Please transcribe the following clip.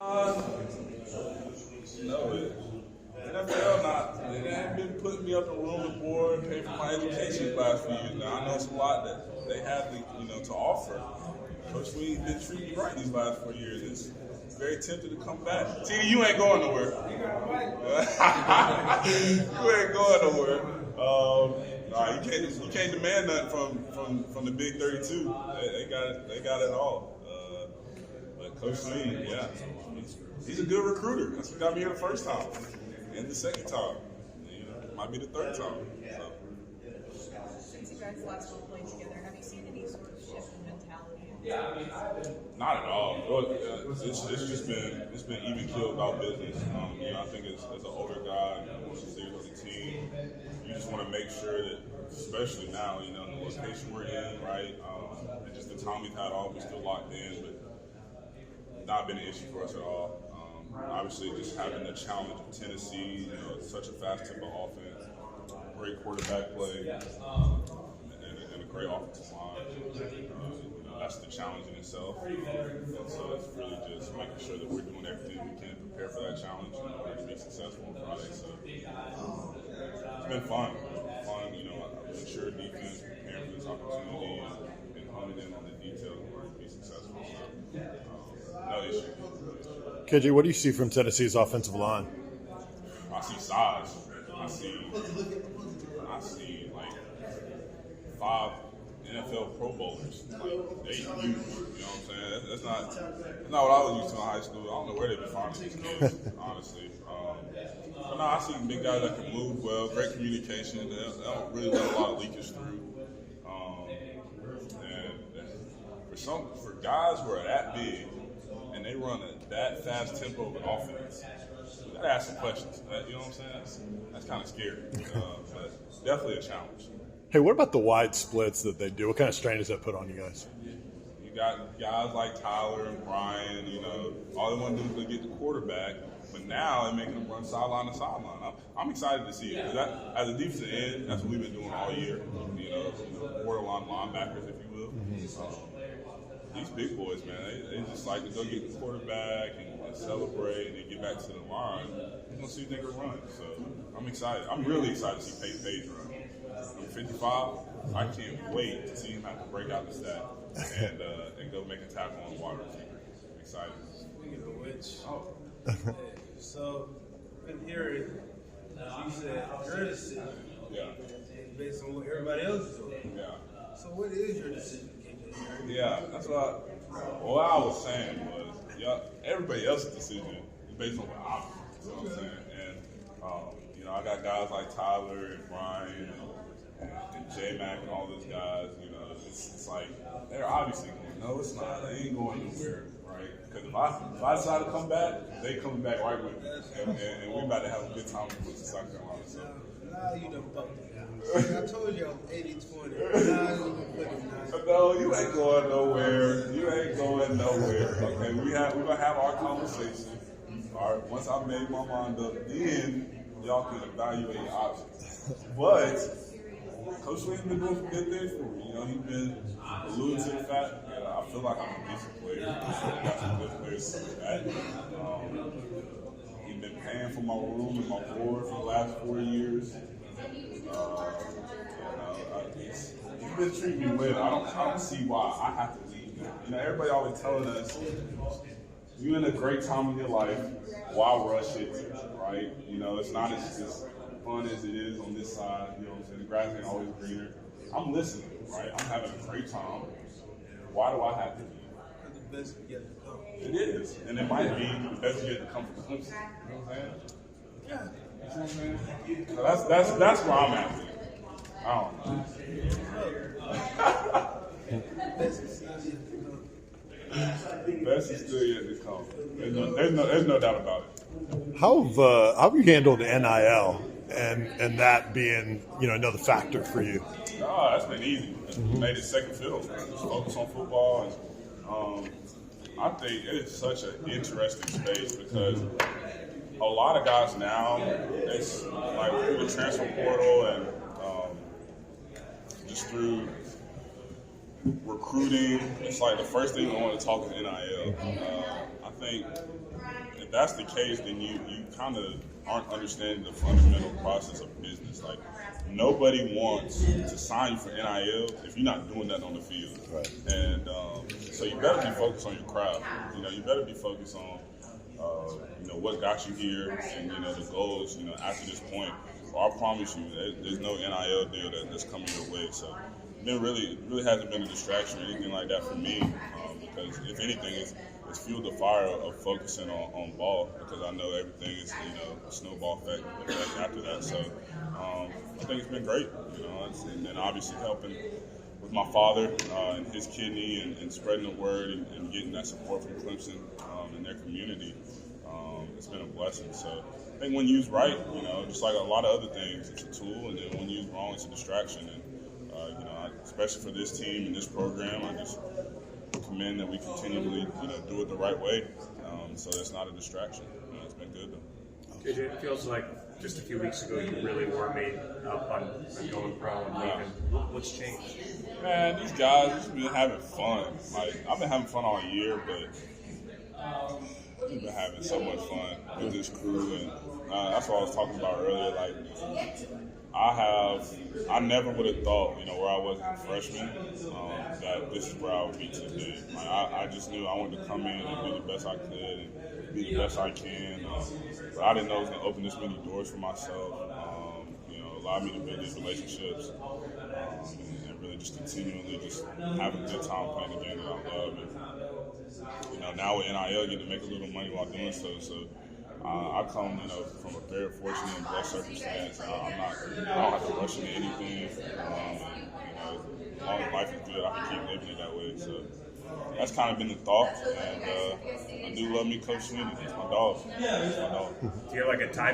No, NFL not. They haven't been putting me up in room and board, pay for my education the last few years. Now I know it's a lot that they have to offer. Coach Lee been treating me right these last 4 years. It's very tempted to come back. T, you ain't going nowhere. You ain't going nowhere. Nah, you can't demand nothing from the Big 32. They got it all. But Coach Lee, yeah, he's a good recruiter. That's what got me here the first time, and the second time. Might be the third time. So. Since you guys last all played together, have you seen any sort of shift in mentality? Not at all. It's been even keel about business. I think as an older guy, one of the leaders of the team, you just want to make sure that, especially now, the location we're in, right, and just the time we've had off, we're still locked in, but not been an issue for us at all. Obviously, just having the challenge of Tennessee, it's such a fast tempo offense, great quarterback play, and a great offensive line. That's the challenge in itself. And so it's really just making sure that we're doing everything we can to prepare for that challenge in order to be successful on Friday. So it's been fun. I've ensured defense, preparing for this opportunity, and honing in on the details in order to be successful. So no issue. KJ, what do you see from Tennessee's offensive line? I see size. I see like 5 NFL Pro Bowlers. They huge. You know what I'm saying? That's not what I was used to in high school. I don't know where they be finding these kids, honestly. But no, I see big guys that can move well, great communication. They don't really let a lot of leakage through. And for guys who are that big and they run that fast tempo of an offense, you gotta ask some questions. You know what I'm saying? That's kind of scary, but definitely a challenge. Hey, what about the wide splits that they do? What kind of strain does that put on you guys? You got guys like Tyler and Brian, all they want to do is get the quarterback, but now they're making them run sideline to sideline. I'm excited to see it. As a defensive end, that's what we've been doing all year, borderline linebackers, if you will. These big boys, man, they just like to go get the quarterback and celebrate and then get back to the line. We're going to see if they can run. So I'm excited. I'm really excited to see Peyton Page run. I'm 55. I can't wait to see him have to break out the stat and go make a tackle on the wide receiver. I'm excited. Speaking of which, so been hearing you said your decision. Yeah. Based on what everybody else is doing. Yeah. So what is your decision, KJ? Yeah, that's what I was saying was, everybody else's decision is based on what I'm doing. You know what I'm saying? And I got guys like Tyler and Brian and J-Mac and all those guys, it's like, they're obviously going, no, it's not. They ain't going nowhere, right? Because if I decide to come back, they coming back right with me. And we about to have a good time with the South Carolina. So. Now you done bumped it. I told you I'm 80-20. Now you put it. No, you ain't going nowhere. You ain't going nowhere. Okay, we're gonna have our conversation. All right, once I made my mind up, then y'all can evaluate your options. But Coach Lee's been doing some good things for me. He's been alluding to the fact that I feel like I'm a decent player. I got some good players to do that. He's been paying for my room and my board for the last 4 years. He's been treating me well. I don't see why I have to leave now. Everybody always telling us, you're in a great time of your life. Why rush it, right? It's not as fun as it is on this side. You know what I'm saying? The grass ain't always greener. I'm listening, right? I'm having a great time. Why do I have to leave? Because the best is yet to come. It is. And it might be the best yet to come from Clemson. You know what I'm saying? Yeah. You know what I'm saying? So that's where I'm at. I don't know. Best is still yet to come. Best is still yet to come. There's no doubt about it. How have you handled NIL and that being another factor for you? No, that's been easy. We made it second fiddle. Just focus on football. And, I think it's such an interesting space because a lot of guys now, it's like through the transfer portal and just through recruiting, it's like the first thing we want to talk is NIL. I think if that's the case, then you kind of aren't understanding the fundamental process of business. Like, nobody wants to sign you for NIL if you're not doing that on the field. Right. And so you better be focused on your craft. You better be focused on what got you here, and the goals. After this point, well, I promise you, there's no NIL deal that's coming your way. So it really hasn't been a distraction or anything like that for me. Because if anything, it's fueled the fire of focusing on ball, because I know everything is snowball effect after that. So I think it's been great. And obviously helping with my father and his kidney, and spreading the word, and getting that support from Clemson and their community. It's been a blessing. So I think when used right, just like a lot of other things, it's a tool, and then when used wrong, it's a distraction. And especially for this team and this program, I just commend that we continually do it the right way, so it's not a distraction. It's been good though. It feels like just a few weeks ago you really were made up on going pro and leaving. What's changed? Man, these guys just been having fun. Like, I've been having fun all year, but we've been having so much fun with this crew, and that's what I was talking about earlier. Like, I never would have thought, where I was as a freshman, that this is where I would be today. Like, I just knew I wanted to come in and do the best I could and be the best I can. But I didn't know it was going to open this many doors for myself. Allow me to build these relationships, and really just continually just have a good time playing the game that I love. And now with NIL, I get to make a little money while doing so. So I come, from a very fortunate and blessed circumstance. I don't have to rush into anything. As long as life is good, I can keep living it that way. So that's kind of been the thought. And I do love me Coach Sweeney. He's my dog. He's my dog. Do you have like a time